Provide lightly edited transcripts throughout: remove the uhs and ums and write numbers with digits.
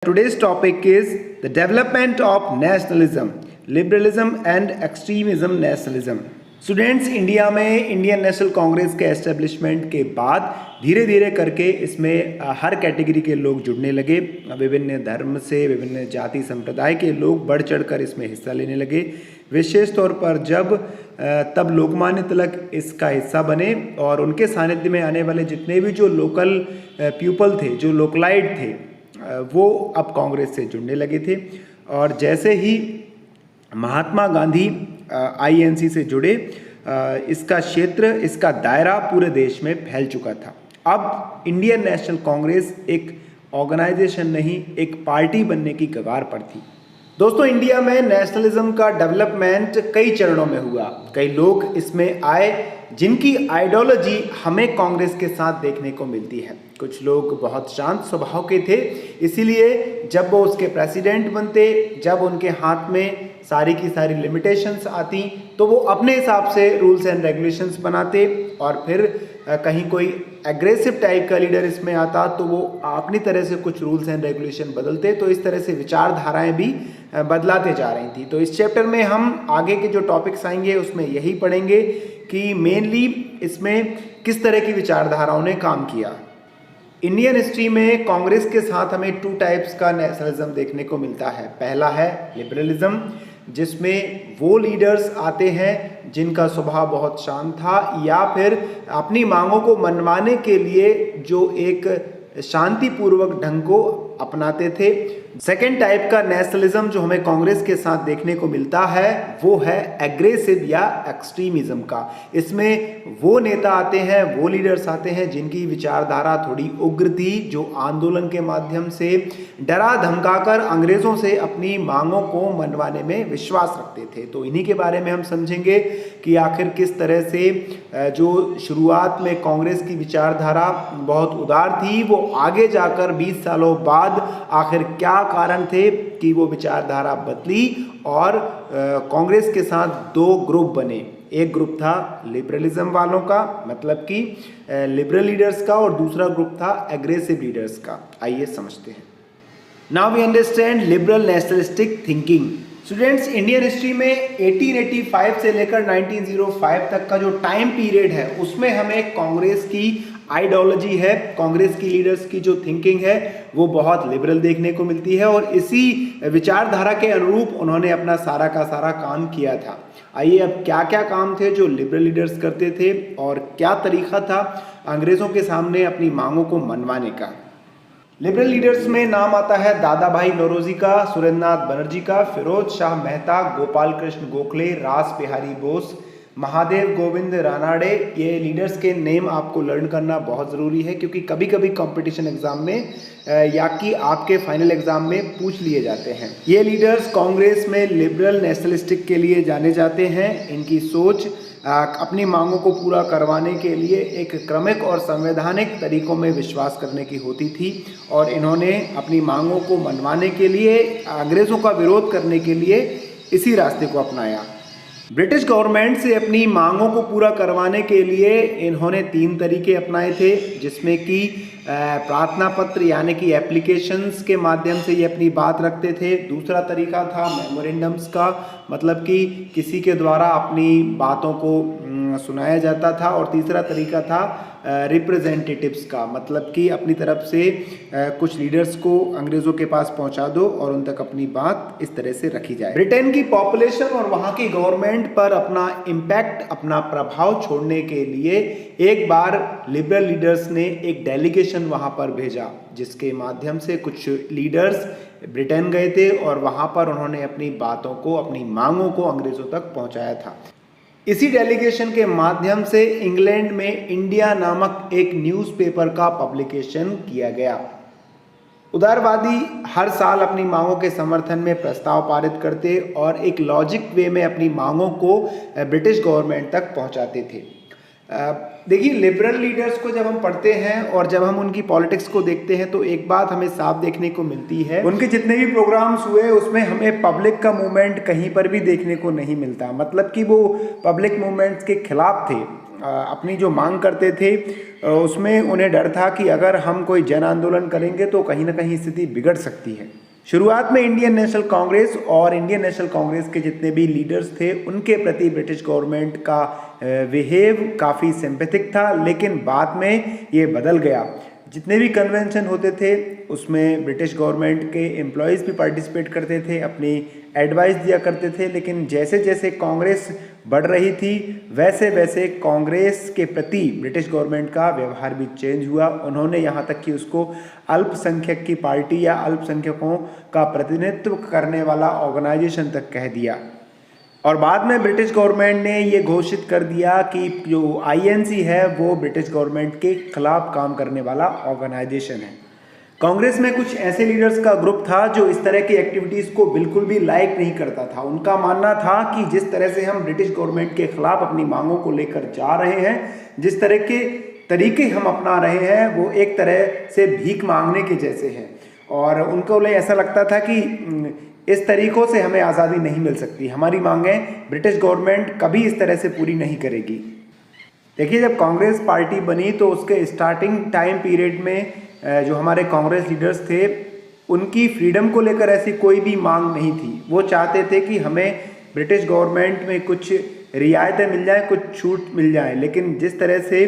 Today's topic is the development of nationalism, liberalism and extremism nationalism. Students, India में Indian national Congress के establishment के बाद धीरे धीरे करके इसमें हर कैटेगरी के लोग जुड़ने लगे। विभिन्न धर्म से, विभिन्न जाति संप्रदाय के लोग बढ़ चढ़कर इसमें हिस्सा लेने लगे। विशेष तौर पर जब तब लोकमान्य तिलक इसका हिस्सा बने और उनके सानिध्य में आने वाले जितने भी जो लोकल पीपल थे, जो लोकलाइट थे, वो अब कांग्रेस से जुड़ने लगे थे। और जैसे ही महात्मा गांधी आईएनसी से जुड़े, इसका क्षेत्र, इसका दायरा पूरे देश में फैल चुका था। अब इंडियन नेशनल कांग्रेस एक ऑर्गेनाइजेशन नहीं, एक पार्टी बनने की कगार पर थी। दोस्तों, इंडिया में नेशनलिज्म का डेवलपमेंट कई चरणों में हुआ। कई लोग इसमें आए जिनकी आइडियोलॉजी हमें कांग्रेस के साथ देखने को मिलती है। कुछ लोग बहुत शांत स्वभाव के थे, इसीलिए जब वो उसके प्रेसिडेंट बनते, जब उनके हाथ में सारी की सारी लिमिटेशंस आती, तो वो अपने हिसाब से रूल्स एंड रेगुलेशंस बनाते। और फिर कहीं कोई एग्रेसिव टाइप का लीडर इसमें आता तो वो अपनी तरह से कुछ रूल्स एंड रेगुलेशन बदलते। तो इस तरह से विचारधाराएं भी बदलाते जा रही थी। तो इस चैप्टर में हम आगे के जो टॉपिक्स आएंगे उसमें यही पढ़ेंगे कि मेनली इसमें किस तरह की विचारधाराओं ने काम किया। इंडियन हिस्ट्री में कांग्रेस के साथ हमें टू टाइप्स का नेशनलिज्म देखने को मिलता है। पहला है लिबरलिज्म, जिसमें वो लीडर्स आते हैं जिनका स्वभाव बहुत शांत था या फिर अपनी मांगों को मनवाने के लिए जो एक शांतिपूर्वक ढंग को अपनाते थे। सेकेंड टाइप का नेशनलिज्म जो हमें कांग्रेस के साथ देखने को मिलता है वो है एग्रेसिव या एक्सट्रीमिज्म का। इसमें वो नेता आते हैं, वो लीडर्स आते हैं जिनकी विचारधारा थोड़ी उग्र थी, जो आंदोलन के माध्यम से डरा धमकाकर अंग्रेजों से अपनी मांगों को मनवाने में विश्वास रखते थे। तो इन्हीं के बारे में हम समझेंगे कि आखिर किस तरह से जो शुरुआत में कांग्रेस की विचारधारा बहुत उदार थी, वो आगे जाकर 20 सालों बाद आखिर क्या कारण थे कि वो विचारधारा बदली और कांग्रेस के साथ दो ग्रुप बने। एक ग्रुप था लिबरलिज्म वालों का, मतलब कि लिबरल लीडर्स का, और दूसरा ग्रुप था एग्रेसिव लीडर्स का। आइए समझते हैं। Now we understand liberal nationalistic thinking. Students, Indian history में 1885 से लेकर 1905 तक का जो टाइम पीरियड है उसमें हमें कांग्रेस की आइडियोलॉजी है, कांग्रेस की लीडर्स की जो थिंकिंग है वो बहुत लिबरल देखने को मिलती है और इसी विचारधारा के अनुरूप उन्होंने अपना सारा का सारा काम किया था। आइए, अब क्या क्या काम थे जो लिबरल लीडर्स करते थे और क्या तरीका था अंग्रेजों के सामने अपनी मांगों को मनवाने का। लिबरल लीडर्स में नाम आता है दादा भाई नौरोजी का, सुरेंद्रनाथ बनर्जी का, फिरोज शाह मेहता, गोपाल कृष्ण गोखले, रास बिहारी बोस, महादेव गोविंद रानाडे। ये लीडर्स के नेम आपको लर्न करना बहुत ज़रूरी है क्योंकि कभी कभी कंपटीशन एग्जाम में या कि आपके फाइनल एग्जाम में पूछ लिए जाते हैं। ये लीडर्स कांग्रेस में लिबरल नेशनलिस्टिक के लिए जाने जाते हैं। इनकी सोच अपनी मांगों को पूरा करवाने के लिए एक क्रमिक और संवैधानिक तरीकों में विश्वास करने की होती थी और इन्होंने अपनी मांगों को मनवाने के लिए, अंग्रेज़ों का विरोध करने के लिए इसी रास्ते को अपनाया। ब्रिटिश गवर्नमेंट से अपनी मांगों को पूरा करवाने के लिए इन्होंने 3 तरीके अपनाए थे, जिसमें कि प्रार्थना पत्र यानी कि एप्लीकेशंस के माध्यम से ये अपनी बात रखते थे। दूसरा तरीका था मेमोरेंडम्स का, मतलब कि किसी के द्वारा अपनी बातों को सुनाया जाता था। और तीसरा तरीका था रिप्रेजेंटेटिव्स का, मतलब कि अपनी तरफ से कुछ लीडर्स को अंग्रेज़ों के पास पहुंचा दो और उन तक अपनी बात इस तरह से रखी जाए। ब्रिटेन की पॉपुलेशन और वहाँ की गवर्नमेंट पर अपना इम्पैक्ट, अपना प्रभाव छोड़ने के लिए एक बार लिबरल लीडर्स ने एक डेलीगेशन वहाँ पर भेजा, जिसके माध्यम से कुछ लीडर्स ब्रिटेन गए थे और वहाँ पर उन्होंने अपनी बातों को, अपनी मांगों को अंग्रेज़ों तक पहुँचाया था। इसी डेलीगेशन के माध्यम से इंग्लैंड में इंडिया नामक एक न्यूज़पेपर का पब्लिकेशन किया गया। उदारवादी हर साल अपनी मांगों के समर्थन में प्रस्ताव पारित करते और एक लॉजिक वे में अपनी मांगों को ब्रिटिश गवर्नमेंट तक पहुंचाते थे। देखिए, लिबरल लीडर्स को जब हम पढ़ते हैं और जब हम उनकी पॉलिटिक्स को देखते हैं तो एक बात हमें साफ देखने को मिलती है, उनके जितने भी प्रोग्राम्स हुए उसमें हमें पब्लिक का मूवमेंट कहीं पर भी देखने को नहीं मिलता। मतलब कि वो पब्लिक मूवमेंट्स के खिलाफ थे। अपनी जो मांग करते थे उसमें उन्हें डर था कि अगर हम कोई जन आंदोलन करेंगे तो कहीं ना कहीं स्थिति बिगड़ सकती है। शुरुआत में इंडियन नेशनल कांग्रेस और इंडियन नेशनल कांग्रेस के जितने भी लीडर्स थे उनके प्रति ब्रिटिश गवर्नमेंट का बिहेव काफ़ी सिंपैथिक था, लेकिन बाद में ये बदल गया। जितने भी कन्वेंशन होते थे उसमें ब्रिटिश गवर्नमेंट के एम्प्लॉयज़ भी पार्टिसिपेट करते थे, अपनी एडवाइस दिया करते थे। लेकिन जैसे जैसे कांग्रेस बढ़ रही थी वैसे वैसे कांग्रेस के प्रति ब्रिटिश गवर्नमेंट का व्यवहार भी चेंज हुआ। उन्होंने यहाँ तक कि उसको अल्पसंख्यक की पार्टी या अल्पसंख्यकों का प्रतिनिधित्व करने वाला ऑर्गेनाइजेशन तक कह दिया। और बाद में ब्रिटिश गवर्नमेंट ने ये घोषित कर दिया कि जो आईएनसी है वो ब्रिटिश गवर्नमेंट के खिलाफ काम करने वाला ऑर्गेनाइजेशन है। कांग्रेस में कुछ ऐसे लीडर्स का ग्रुप था जो इस तरह की एक्टिविटीज़ को बिल्कुल भी लाइक नहीं करता था। उनका मानना था कि जिस तरह से हम ब्रिटिश गवर्नमेंट के खिलाफ अपनी मांगों को लेकर जा रहे हैं, जिस तरह के तरीके हम अपना रहे हैं वो एक तरह से भीख मांगने के जैसे हैं। और उनको ऐसा लगता था कि इस तरीक़ों से हमें आज़ादी नहीं मिल सकती, हमारी मांगें ब्रिटिश गवर्नमेंट कभी इस तरह से पूरी नहीं करेगी। देखिए, जब कांग्रेस पार्टी बनी तो उसके स्टार्टिंग टाइम पीरियड में जो हमारे कांग्रेस लीडर्स थे उनकी फ्रीडम को लेकर ऐसी कोई भी मांग नहीं थी। वो चाहते थे कि हमें ब्रिटिश गवर्नमेंट में कुछ रियायतें मिल जाए, कुछ छूट मिल जाए। लेकिन जिस तरह से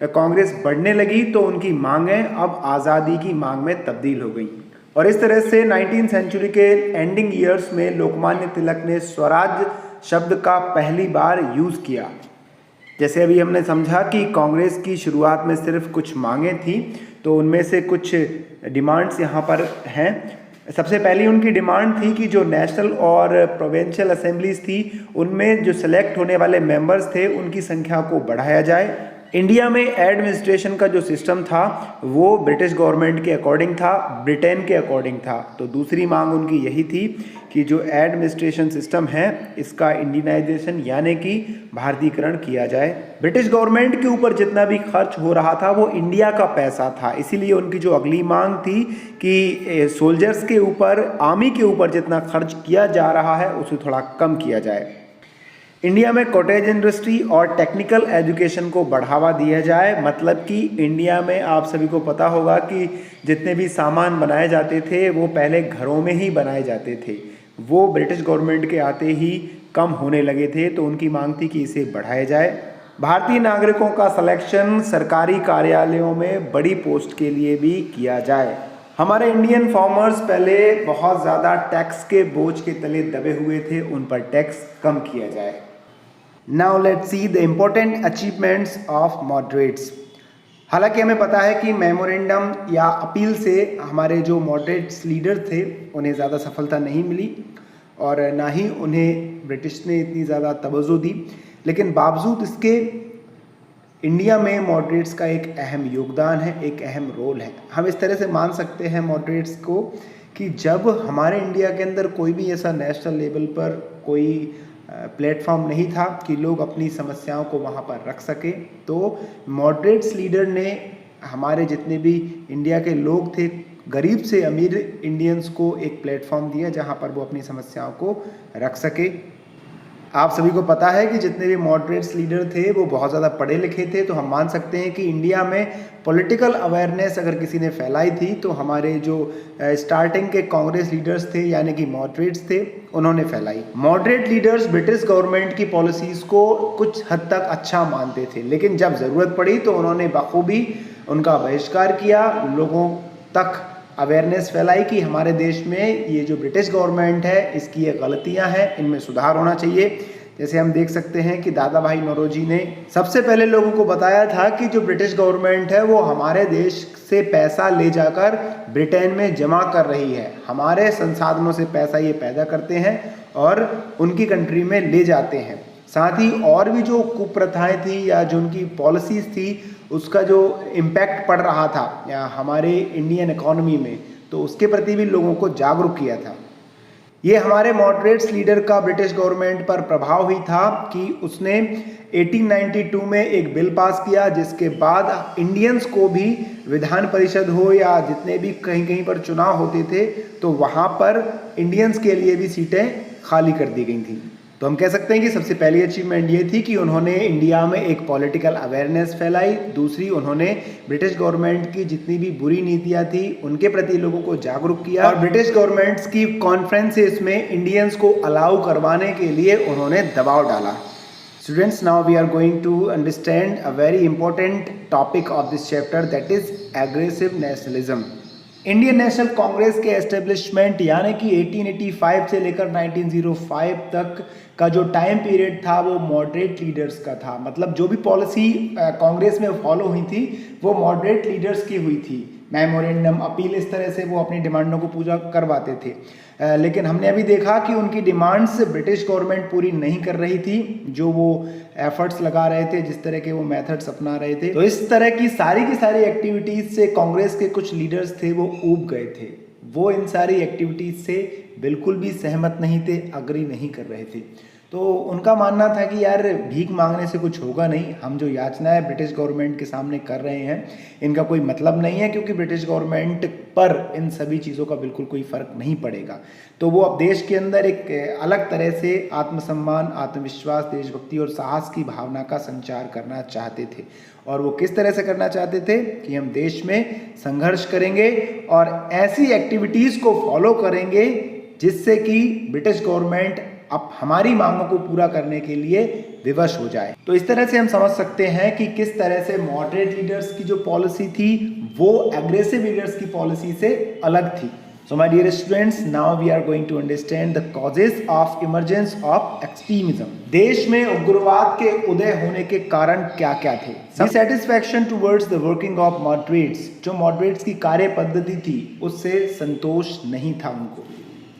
कांग्रेस बढ़ने लगी तो उनकी मांगें अब आज़ादी की मांग में तब्दील हो गई। और इस तरह से 19वीं सेंचुरी के एंडिंग ईयर्स में लोकमान्य तिलक ने स्वराज शब्द का पहली बार यूज़ किया। जैसे अभी हमने समझा कि कांग्रेस की शुरुआत में सिर्फ कुछ मांगें थी, तो उनमें से कुछ डिमांड्स यहाँ पर हैं। सबसे पहली उनकी डिमांड थी कि जो नेशनल और प्रोविंशियल असेंबलीज थी उनमें जो सेलेक्ट होने वाले मेंबर्स थे उनकी संख्या को बढ़ाया जाए। इंडिया में एडमिनिस्ट्रेशन का जो सिस्टम था वो ब्रिटिश गवर्नमेंट के अकॉर्डिंग था, ब्रिटेन के अकॉर्डिंग था। तो दूसरी मांग उनकी यही थी कि जो एडमिनिस्ट्रेशन सिस्टम है इसका इंडियनाइजेशन यानी कि भारतीयकरण किया जाए। ब्रिटिश गवर्नमेंट के ऊपर जितना भी खर्च हो रहा था वो इंडिया का पैसा था, इसीलिए उनकी जो अगली मांग थी कि सोल्जर्स के ऊपर, आर्मी के ऊपर जितना खर्च किया जा रहा है उसे थोड़ा कम किया जाए। इंडिया में कॉटेज इंडस्ट्री और टेक्निकल एजुकेशन को बढ़ावा दिया जाए। मतलब कि इंडिया में आप सभी को पता होगा कि जितने भी सामान बनाए जाते थे वो पहले घरों में ही बनाए जाते थे, वो ब्रिटिश गवर्नमेंट के आते ही कम होने लगे थे। तो उनकी मांग थी कि इसे बढ़ाया जाए। भारतीय नागरिकों का सिलेक्शन सरकारी कार्यालयों में बड़ी पोस्ट के लिए भी किया जाए। हमारे इंडियन फार्मर्स पहले बहुत ज़्यादा टैक्स के बोझ के तले दबे हुए थे, उन पर टैक्स कम किया जाए। Now let's see the important achievements of moderates। हालांकि हमें पता है कि मेमोरेंडम या अपील से हमारे जो मॉडरेट्स लीडर थे उन्हें ज़्यादा सफलता नहीं मिली और ना ही उन्हें ब्रिटिश ने इतनी ज़्यादा तवज्जो दी। लेकिन बावजूद इसके इंडिया में मॉडरेट्स का एक अहम योगदान है, एक अहम रोल है। हम इस तरह से मान सकते हैं मॉडरेट्स को कि जब हमारे इंडिया के अंदर कोई भी ऐसा नेशनल लेवल पर कोई प्लेटफॉर्म नहीं था कि लोग अपनी समस्याओं को वहाँ पर रख सके, तो मॉडरेट्स लीडर ने हमारे जितने भी इंडिया के लोग थे, गरीब से अमीर इंडियंस को एक प्लेटफॉर्म दिया जहाँ पर वो अपनी समस्याओं को रख सके। आप सभी को पता है कि जितने भी मॉडरेट्स लीडर थे वो बहुत ज़्यादा पढ़े लिखे थे। तो हम मान सकते हैं कि इंडिया में पॉलिटिकल अवेयरनेस अगर किसी ने फैलाई थी तो हमारे जो स्टार्टिंग के कांग्रेस लीडर्स थे यानी कि मॉडरेट्स थे, उन्होंने फैलाई। मॉडरेट लीडर्स ब्रिटिश गवर्नमेंट की पॉलिसीज़ को कुछ हद तक अच्छा मानते थे, लेकिन जब ज़रूरत पड़ी तो उन्होंने बखूबी उनका बहिष्कार किया, लोगों तक अवेयरनेस फैलाई कि हमारे देश में ये जो ब्रिटिश गवर्नमेंट है इसकी ये गलतियां हैं, इनमें सुधार होना चाहिए। जैसे हम देख सकते हैं कि दादा भाई नौरोजी ने सबसे पहले लोगों को बताया था कि जो ब्रिटिश गवर्नमेंट है वो हमारे देश से पैसा ले जाकर ब्रिटेन में जमा कर रही है, हमारे संसाधनों से पैसा ये पैदा करते हैं और उनकी कंट्री में ले जाते हैं। साथ ही और भी जो कुप्रथाएं थी या जो उनकी पॉलिसीज़ थी उसका जो इम्पैक्ट पड़ रहा था या हमारे इंडियन इकोनॉमी में, तो उसके प्रति भी लोगों को जागरूक किया था। ये हमारे मॉडरेट्स लीडर का ब्रिटिश गवर्नमेंट पर प्रभाव ही था कि उसने 1892 में एक बिल पास किया जिसके बाद इंडियंस को भी विधान परिषद हो या जितने भी कहीं कहीं पर चुनाव होते थे तो वहाँ पर इंडियंस के लिए भी सीटें खाली कर दी गई थी। तो हम कह सकते हैं कि सबसे पहली अचीवमेंट ये थी कि उन्होंने इंडिया में एक पॉलिटिकल अवेयरनेस फैलाई। दूसरी, उन्होंने ब्रिटिश गवर्नमेंट की जितनी भी बुरी नीतियां थी उनके प्रति लोगों को जागरूक किया, और ब्रिटिश गवर्नमेंट्स की कॉन्फ्रेंसेस में इंडियंस को अलाउ करवाने के लिए उन्होंने दबाव डाला। Students, now we are going to understand a very important topic of this chapter, that is aggressive nationalism. Indian national Congress के एस्टेब्लिशमेंट यानी कि 1885 से लेकर 1905 तक का जो टाइम पीरियड था वो मॉडरेट लीडर्स का था। मतलब जो भी पॉलिसी कांग्रेस में फॉलो हुई थी वो मॉडरेट लीडर्स की हुई थी। मेमोरेंडम, अपील, इस तरह से वो अपनी डिमांडों को पूरा करवाते थे। लेकिन हमने अभी देखा कि उनकी डिमांड्स ब्रिटिश गवर्नमेंट पूरी नहीं कर रही थी, जो वो एफर्ट्स लगा रहे थे, जिस तरह के वो मेथड्स अपना रहे थे। तो इस तरह की सारी एक्टिविटीज़ से कांग्रेस के कुछ लीडर्स थे वो ऊब गए थे। वो इन सारी एक्टिविटीज़ से बिल्कुल भी सहमत नहीं थे, अग्री नहीं कर रहे थे। तो उनका मानना था कि यार भीख मांगने से कुछ होगा नहीं, हम जो याचनाएं ब्रिटिश गवर्नमेंट के सामने कर रहे हैं इनका कोई मतलब नहीं है, क्योंकि ब्रिटिश गवर्नमेंट पर इन सभी चीज़ों का बिल्कुल कोई फ़र्क नहीं पड़ेगा। तो वो अब देश के अंदर एक अलग तरह से आत्मसम्मान, आत्मविश्वास, देशभक्ति और साहस की भावना का संचार करना चाहते थे। और वो किस तरह से करना चाहते थे कि हम देश में संघर्ष करेंगे और ऐसी एक्टिविटीज़ को फॉलो करेंगे जिससे कि ब्रिटिश गवर्नमेंट अब हमारी मांगों को पूरा करने के लिए विवश हो जाए। तो इस तरह से हम समझ सकते हैं कि किस तरह से मॉडरेट लीडर्स की जो पॉलिसी थी वो एग्रेसिव लीडर्स की पॉलिसी से अलग थी। So my dear students, now we are going to understand the causes of emergence of extremism. देश में उग्रवाद के उदय होने के कारण क्या क्या थे? Dissatisfaction towards the working of moderates, जो मॉडरेट्स की कार्य पद्धति थी उससे संतोष नहीं था उनको।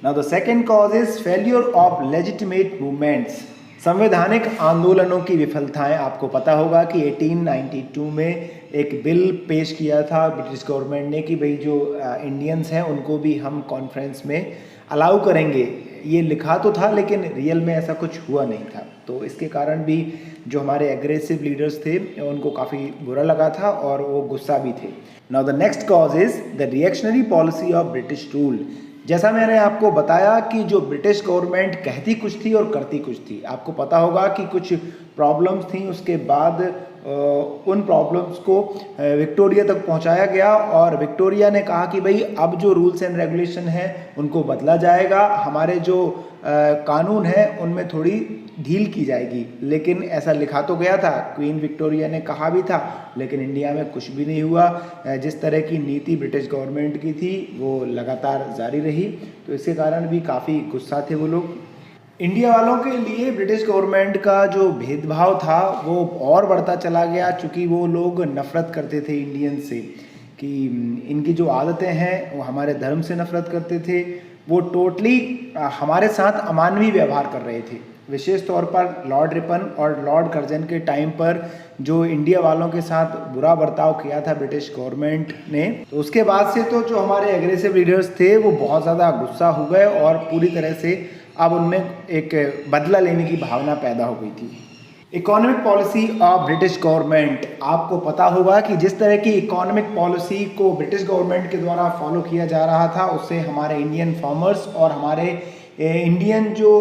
Now the second cause is failure of legitimate movements. संवैधानिक आंदोलनों की विफलताएं। आपको पता होगा कि 1892 में एक बिल पेश किया था ब्रिटिश गवर्नमेंट ने कि भाई जो इंडियंस हैं उनको भी हम कॉन्फ्रेंस में अलाउ करेंगे। ये लिखा तो था लेकिन रियल में ऐसा कुछ हुआ नहीं था। तो इसके कारण भी जो हमारे एग्रेसिव लीडर्स थे उनको काफ़ी बुरा लगा था और वो गुस्सा भी थे। Now the next cause is the reactionary policy of British rule. जैसा मैंने आपको बताया कि जो ब्रिटिश गवर्नमेंट कहती कुछ थी और करती कुछ थी। आपको पता होगा कि कुछ प्रॉब्लम्स थी, उसके बाद उन प्रॉब्लम्स को विक्टोरिया तक पहुंचाया गया और विक्टोरिया ने कहा कि भाई अब जो रूल्स एंड रेगुलेशन हैं उनको बदला जाएगा, हमारे जो कानून हैं उनमें थोड़ी ढील की जाएगी। लेकिन ऐसा लिखा तो गया था, क्वीन विक्टोरिया ने कहा भी था, लेकिन इंडिया में कुछ भी नहीं हुआ। जिस तरह की नीति ब्रिटिश गवर्नमेंट की थी वो लगातार जारी रही। तो इसके कारण भी काफ़ी गुस्सा थे वो लोग। इंडिया वालों के लिए ब्रिटिश गवर्नमेंट का जो भेदभाव था वो और बढ़ता चला गया, चूँकि वो लोग नफ़रत करते थे इंडियन से, कि इनकी जो आदतें हैं वो हमारे धर्म से नफ़रत करते थे। वो टोटली हमारे साथ अमानवीय व्यवहार कर रहे थे। विशेष तौर पर लॉर्ड रिपन और लॉर्ड कर्जन के टाइम पर जो इंडिया वालों के साथ बुरा बर्ताव किया था ब्रिटिश गवर्नमेंट ने, तो उसके बाद से तो जो हमारे एग्रेसिव लीडर्स थे वो बहुत ज़्यादा गुस्सा हो गए और पूरी तरह से अब उनमें एक बदला लेने की भावना पैदा हो गई थी। Economic policy of British government. आपको पता होगा कि जिस तरह की इकोनॉमिक पॉलिसी को ब्रिटिश गवर्नमेंट के द्वारा फॉलो किया जा रहा था उससे हमारे इंडियन फार्मर्स और हमारे इंडियन जो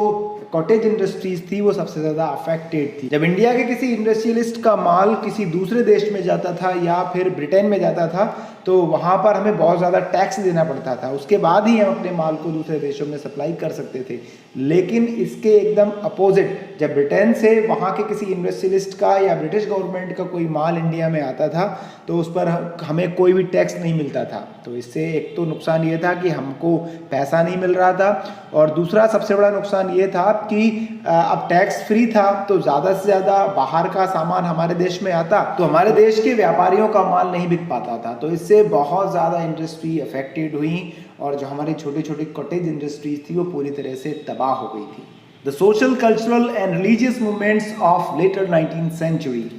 कॉटेज इंडस्ट्रीज थी वो सबसे ज़्यादा अफेक्टेड थी। जब इंडिया के किसी इंडस्ट्रियलिस्ट का माल किसी दूसरे देश में जाता था या फिर ब्रिटेन में जाता था तो वहाँ पर हमें बहुत ज़्यादा टैक्स देना पड़ता था, उसके बाद ही हम अपने माल को दूसरे देशों में सप्लाई कर सकते थे। लेकिन इसके एकदम अपोजिट, जब ब्रिटेन से वहाँ के किसी इंडस्ट्रियलिस्ट का या ब्रिटिश गवर्नमेंट का कोई माल इंडिया में आता था तो उस पर हमें कोई भी टैक्स नहीं मिलता था। तो इससे एक तो नुकसान ये था कि हमको पैसा नहीं मिल रहा था, और दूसरा सबसे बड़ा नुकसान ये था कि अब टैक्स फ्री था तो ज़्यादा से ज़्यादा बाहर का सामान हमारे देश में आता तो हमारे देश के व्यापारियों का माल नहीं बिक पाता था। तो इससे बहुत ज़्यादा इंडस्ट्री अफेक्टेड हुई और जो हमारी छोटी छोटी कॉटेज इंडस्ट्रीज थी वो पूरी तरह से तबाह हो गई थी। The social, cultural and religious movements of later 19th century.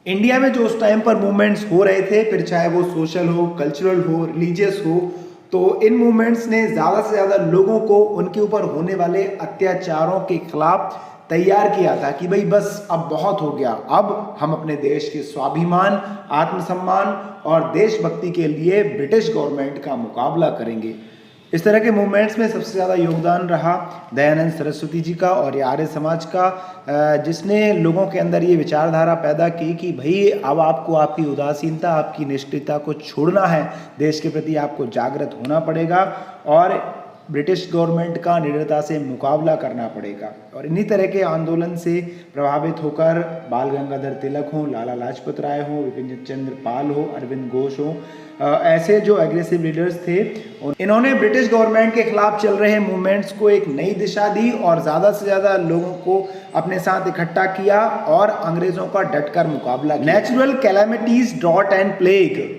India में जो उस टाइम पर मूवमेंट्स हो रहे थे, फिर चाहे वो सोशल हो, कल्चरल हो, रिलीजियस हो, तो इन मूवमेंट्स ने ज़्यादा से ज़्यादा लोगों को उनके ऊपर होने वाले अत्याचारों के खिलाफ तैयार किया था कि भाई बस अब बहुत हो गया, अब हम अपने देश के स्वाभिमान, आत्मसम्मान और देशभक्ति के लिए ब्रिटिश गवर्नमेंट का मुकाबला करेंगे। इस तरह के मूवमेंट्स में सबसे ज़्यादा योगदान रहा दयानंद सरस्वती जी का और ये आर्य समाज का, जिसने लोगों के अंदर ये विचारधारा पैदा की कि भाई अब आपको आपकी उदासीनता, आपकी निष्क्रियता को छोड़ना है, देश के प्रति आपको जागृत होना पड़ेगा और ब्रिटिश गवर्नमेंट का निडरता से मुकाबला करना पड़ेगा। और इन्हीं तरह के आंदोलन से प्रभावित होकर बाल गंगाधर तिलक हो, लाला लाजपत राय हो, विपिन चंद्र पाल हो, अरविंद घोष हो, ऐसे जो एग्रेसिव लीडर्स थे, इन्होंने ब्रिटिश गवर्नमेंट के खिलाफ चल रहे मूवमेंट्स को एक नई दिशा दी और ज़्यादा से ज़्यादा लोगों को अपने साथ इकट्ठा किया और अंग्रेज़ों का डटकर मुकाबला किया। Natural calamities, drought and plague.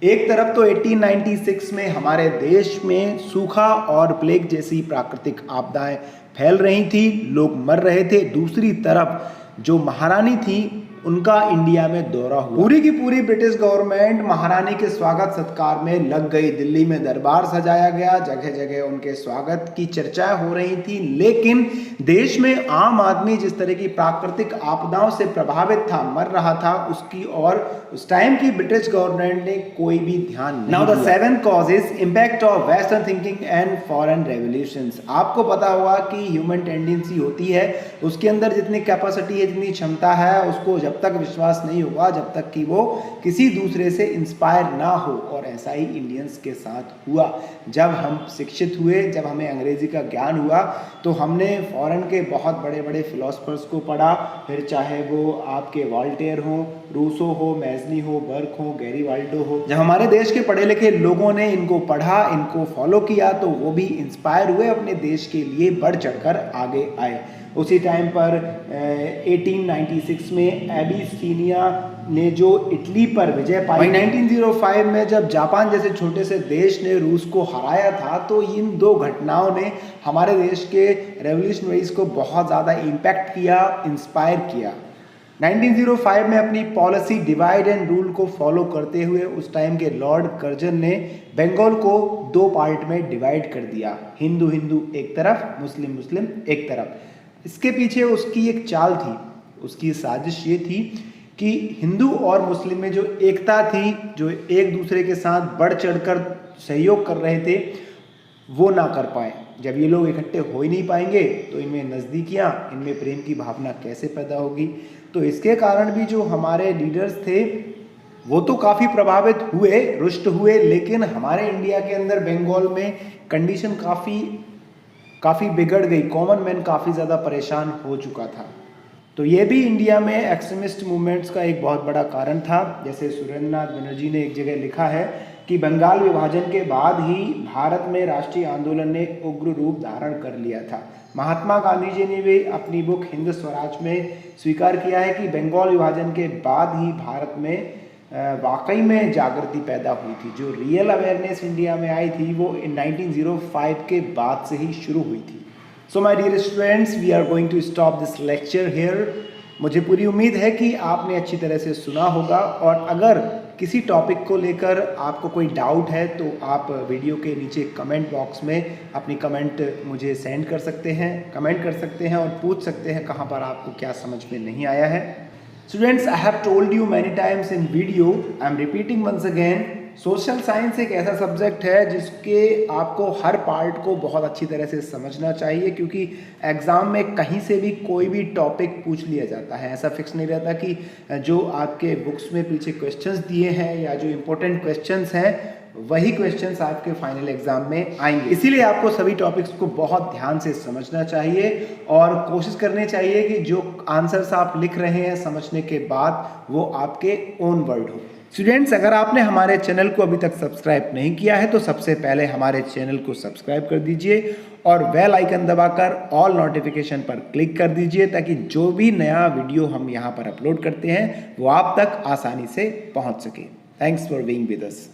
एक तरफ तो 1896 में हमारे देश में सूखा और प्लेग जैसी प्राकृतिक आपदाएं फैल रही थी, लोग मर रहे थे। दूसरी तरफ जो महारानी थी उनका इंडिया में दौरा हुआ। पूरी की पूरी ब्रिटिश गवर्नमेंट महारानी के स्वागत सत्कार में लग गई। दिल्ली में दरबार सजाया गया, जगह जगह उनके स्वागत की चर्चाएं हो रही थी। लेकिन देश में आम आदमी जिस तरह की प्राकृतिक आपदाओं से प्रभावित था, मर रहा था, उसकी और उस टाइम की ब्रिटिश गवर्नमेंट ने कोई भी ध्यान नहीं दिया। Now the 7 causes impact of western thinking and foreign revolutions. आपको पता होगा कि ह्यूमन टेंडेंसी होती है, उसके अंदर जितनी कैपेसिटी है, जितनी क्षमता है, उसको जब तक विश्वास नहीं होगा जब तक कि वो किसी दूसरे से इंस्पायर ना हो। और ऐसा ही इंडियंस के साथ हुआ। जब हम शिक्षित हुए, जब हमें अंग्रेजी का ज्ञान हुआ, तो हमने फॉरेन के बहुत बड़े बड़े फिलोसफर्स को पढ़ा, फिर चाहे वो आपके वॉल्टेयर हो, रूसो हो, मैजनी हो, बर्क हो, गैरी वाल्डो हो। जब हमारे देश के पढ़े लिखे लोगों ने इनको पढ़ा, इनको फॉलो किया, तो वो भी इंस्पायर हुए, अपने देश के लिए बढ़ चढ़कर आगे आए। उसी टाइम पर 1896 में एबिसिनिया ने जो इटली पर विजय पाई, 1905 में जब जापान जैसे छोटे से देश ने रूस को हराया था, तो इन दो घटनाओं ने हमारे देश के रेवोल्यूशनरीज को बहुत ज़्यादा इम्पैक्ट किया, इंस्पायर किया। 1905 में अपनी पॉलिसी डिवाइड एंड रूल को फॉलो करते हुए उस टाइम के लॉर्ड कर्जन ने बंगाल को 2 पार्ट में डिवाइड कर दिया, हिंदू हिंदू एक तरफ, मुस्लिम मुस्लिम एक तरफ। इसके पीछे उसकी एक चाल थी, उसकी साजिश ये थी कि हिंदू और मुस्लिम में जो एकता थी, जो एक दूसरे के साथ बढ़ चढ़कर सहयोग कर रहे थे, वो ना कर पाए। जब ये लोग इकट्ठे हो ही नहीं पाएंगे तो इनमें नज़दीकियाँ, इनमें प्रेम की भावना कैसे पैदा होगी। तो इसके कारण भी जो हमारे लीडर्स थे वो तो काफ़ी प्रभावित हुए, रुष्ट हुए, लेकिन हमारे इंडिया के अंदर बंगाल में कंडीशन काफ़ी बिगड़ गई। कॉमन मैन काफ़ी ज़्यादा परेशान हो चुका था। तो ये भी इंडिया में एक्सट्रीमिस्ट मूवमेंट्स का एक बहुत बड़ा कारण था। जैसे सुरेंद्रनाथ बनर्जी ने एक जगह लिखा है कि बंगाल विभाजन के बाद ही भारत में राष्ट्रीय आंदोलन ने उग्र रूप धारण कर लिया था। महात्मा गांधी जी ने भी अपनी बुक हिंद स्वराज में स्वीकार किया है कि बंगाल विभाजन के बाद ही भारत में वाकई में जागृति पैदा हुई थी। जो रियल अवेयरनेस इंडिया में आई थी वो इन 1905 के बाद से ही शुरू हुई थी। So my dear students, we are going to stop this lecture here. मुझे पूरी उम्मीद है कि आपने अच्छी तरह से सुना होगा, और अगर किसी टॉपिक को लेकर आपको कोई डाउट है तो आप वीडियो के नीचे कमेंट बॉक्स में अपनी कमेंट मुझे सेंड कर सकते हैं, कमेंट कर सकते हैं और पूछ सकते हैं कहाँ पर आपको क्या समझ में नहीं आया है। Students, I have told you many times in video, I am repeating once again, social science एक ऐसा सब्जेक्ट है जिसके आपको हर पार्ट को बहुत अच्छी तरह से समझना चाहिए, क्योंकि एग्ज़ाम में कहीं से भी कोई भी टॉपिक पूछ लिया जाता है। ऐसा फिक्स नहीं रहता कि जो आपके बुक्स में पीछे क्वेश्चंस दिए हैं या जो इम्पोर्टेंट क्वेश्चंस हैं वही क्वेश्चंस आपके फाइनल एग्जाम में आएंगे। इसीलिए आपको सभी टॉपिक्स को बहुत ध्यान से समझना चाहिए और कोशिश करनी चाहिए कि जो आंसर्स आप लिख रहे हैं समझने के बाद वो आपके ओन वर्ड हो। स्टूडेंट्स, अगर आपने हमारे चैनल को अभी तक सब्सक्राइब नहीं किया है तो सबसे पहले हमारे चैनल को सब्सक्राइब कर दीजिए और बेल आइकन दबाकर ऑल नोटिफिकेशन पर क्लिक कर दीजिए, ताकि जो भी नया वीडियो हम यहाँ पर अपलोड करते हैं वो आप तक आसानी से पहुँच सके। Thanks for being with us.